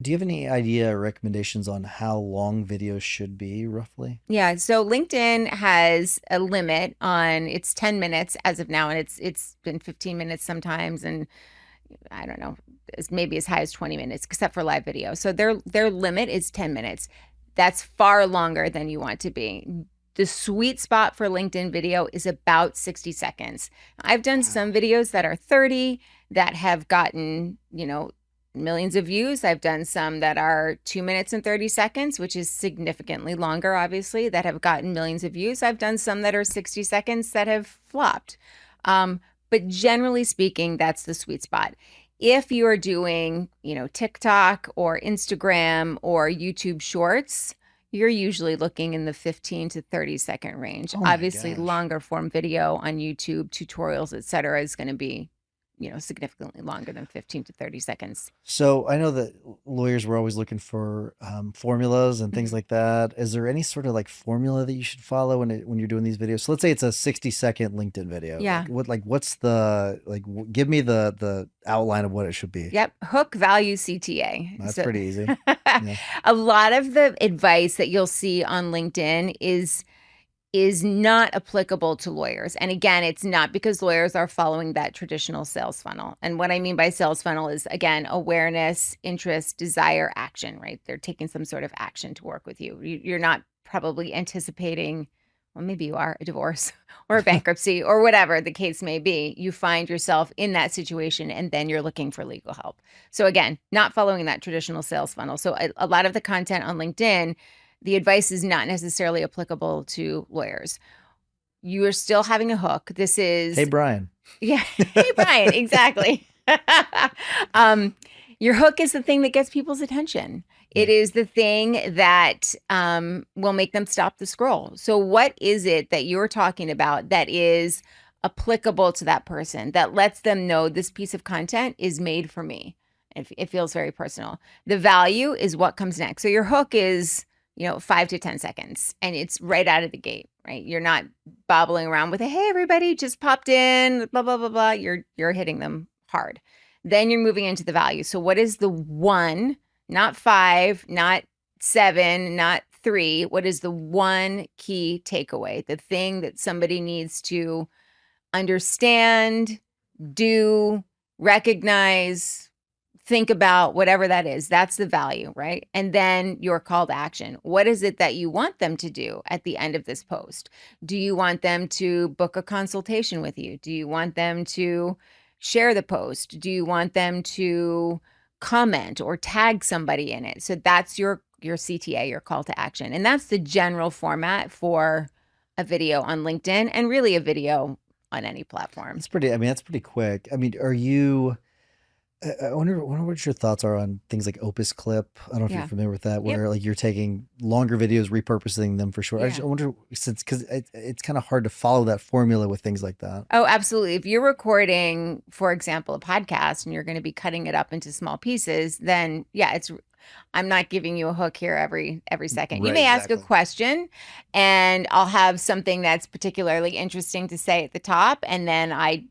Do you have any idea or recommendations on how long videos should be roughly? Yeah, so LinkedIn has a limit on it's 10 minutes as of now, and it's been 15 minutes sometimes, and I don't know, maybe as high as 20 minutes, except for live video. So their limit is 10 minutes. That's far longer than you want to be. The sweet spot for LinkedIn video is about 60 seconds. I've done some Wow. videos that are 30 that have gotten, millions of views. I've done some that are 2 minutes and 30 seconds, which is significantly longer, obviously, that have gotten millions of views. I've done some that are 60 seconds that have flopped. Um, but generally speaking, that's the sweet spot. If you are doing, TikTok or Instagram or YouTube Shorts, you're usually looking in the 15 to 30-second range. Oh my Obviously, gosh. longer form video on YouTube, tutorials, et cetera, is going to be, significantly longer than 15 to 30 seconds. So I know that lawyers were always looking for formulas and things Mhm. like that. Is there any sort of like formula that you should follow when you're doing these videos? So let's say it's a 60-second LinkedIn video. Yeah. What's the give me the outline of what it should be. Yep. Hook value CTA. That's So pretty easy. Yeah. a lot of the advice that you'll see on LinkedIn is not applicable to lawyers. And again, it's not because lawyers are following that traditional sales funnel. And what I mean by sales funnel is, again, awareness, interest, desire, action, right? They're taking some sort of action to work with you. You're not probably anticipating, well, maybe you are, a divorce or a bankruptcy or whatever the case may be. You find yourself in that situation and then you're looking for legal help. So again, not following that traditional sales funnel. So a lot of the content on LinkedIn, the advice is not necessarily applicable to lawyers. You are still having a hook. This Hey, is, Brian. yeah. Hey, Brian, exactly. um, your hook is the thing that gets people's attention. It Yeah. is the thing that will make them stop the scroll. So, what is it that you're talking about that is applicable to that person that lets them know this piece of content is made for me? It feels very personal. The value is what comes next. So, your hook is, 5 to 10 seconds, and it's right out of the gate, right? You're not bobbling around with a hey everybody just popped in blah blah blah blah. You're hitting them hard. Then you're moving into the value. So what is the one, not five, not seven, not three, what is the one key takeaway, the thing that somebody needs to understand, do, recognize, think about, whatever that is? That's the value, right? And then your call to action. What is it that you want them to do at the end of this post? Do you want them to book a consultation with you? Do you want them to share the post? Do you want them to comment or tag somebody in it? So that's your CTA, your call to action. And that's the general format for a video on LinkedIn and really a video on any platform. That's pretty. I mean, that's pretty quick. I mean, are you? I wonder what your thoughts are on things like Opus Clip. I don't know if you're Yeah. familiar with that, Yep. where like you're taking longer videos, repurposing them for short. I Yeah. wonder since because it's kind of hard to follow that formula with things like that. Oh, absolutely. If you're recording, for example, a podcast and you're going to be cutting it up into small pieces, then yeah, I'm not giving you a hook here every second. You Right, may ask a exactly. question and I'll have something that's particularly interesting to say at the top and then I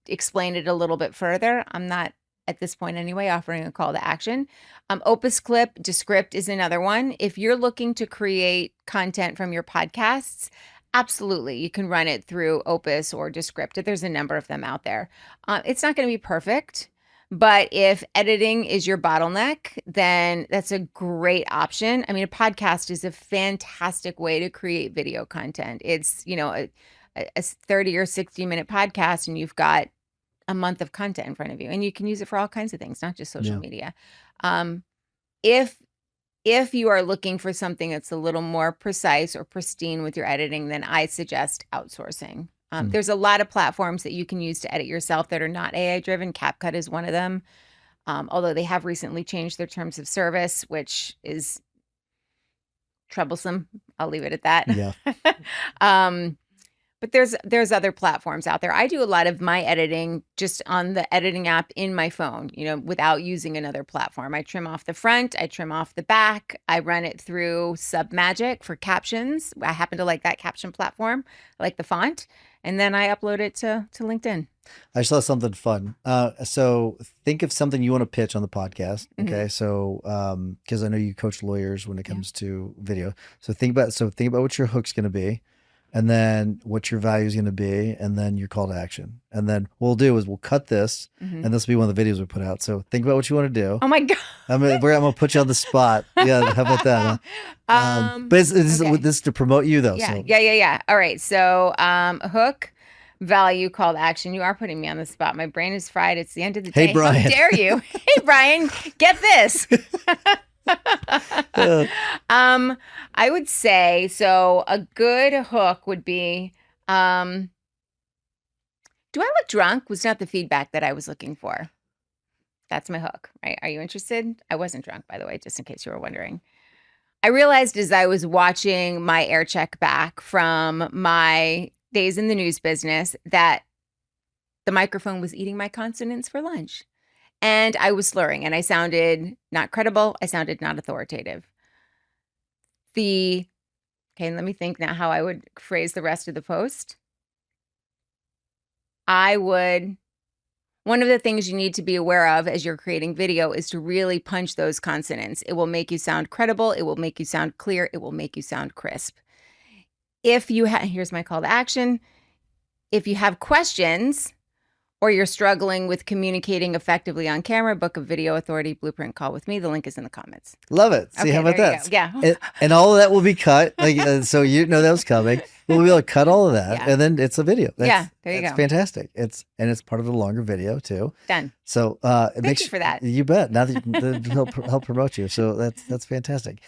explain it a little bit further. I'm not at this point anyway offering a call to action. Opus Clip, Descript is another one. If you're looking to create content from your podcasts, absolutely, you can run it through Opus or Descript. There's a number of them out there. It's not going to be perfect, but if editing is your bottleneck, then that's a great option. I mean, a podcast is a fantastic way to create video content. It's, a 30 or 60-minute podcast, and you've got a month of content in front of you, and you can use it for all kinds of things, not just social Yeah. media. Um, if if you are looking for something that's a little more precise or pristine with your editing, then I suggest outsourcing. Hmm. There's a lot of platforms that you can use to edit yourself that are not AI driven. CapCut is one of them, although they have recently changed their terms of service, which is troublesome. I'll leave it at that. Yeah. um, but there's other platforms out there. I do a lot of my editing just on the editing app in my phone, without using another platform. I trim off the front, I trim off the back. I run it through Submagic for captions. I happen to like that caption platform. I like the font. Mm-hmm. and then I upload it to LinkedIn. I saw something fun. So think of something you want to pitch on the podcast. Mhm. Okay. So, because I know you coach lawyers when it Yeah. comes to video. So think about what your hook's going to be, and then what your value is going to be, and then your call to action. And then what we'll do is we'll cut this, Mhm. and this will be one of the videos we put out. So think about what you want to do. Oh my God. I'm gonna put you on the spot. Yeah, how about that? But this Okay. is to promote you though. Yeah, So yeah. All right. So, hook, value, call to action. You are putting me on the spot. My brain is fried. It's the end of the Hey, day. Brian. How dare you? Hey, Brian, get this. I would say so. A good hook would be, do I look drunk? Was not the feedback that I was looking for. That's my hook, right? Are you interested? I wasn't drunk, by the way, just in case you were wondering. I realized as I was watching my air check back from my days in the news business that the microphone was eating my consonants for lunch. And I was slurring and I sounded not credible. I sounded not authoritative. Okay, let me think now how I would phrase the rest of the post. One of the things you need to be aware of as you're creating video is to really punch those consonants. It will make you sound credible. It will make you sound clear. It will make you sound crisp. Here's my call to action. If you have questions or you're struggling with communicating effectively on camera, book a Video Authority Blueprint call with me. The link is in the comments. love it. See, Okay, how about there you that? go. Yeah. And all of that will be cut. So you know that was coming. We'll be able to cut all of that, Yeah. and then it's a video. There you that's go. fantastic. It's part of the longer video too. Done. So Thank you for that. You bet. Now that help promote you. So that's fantastic.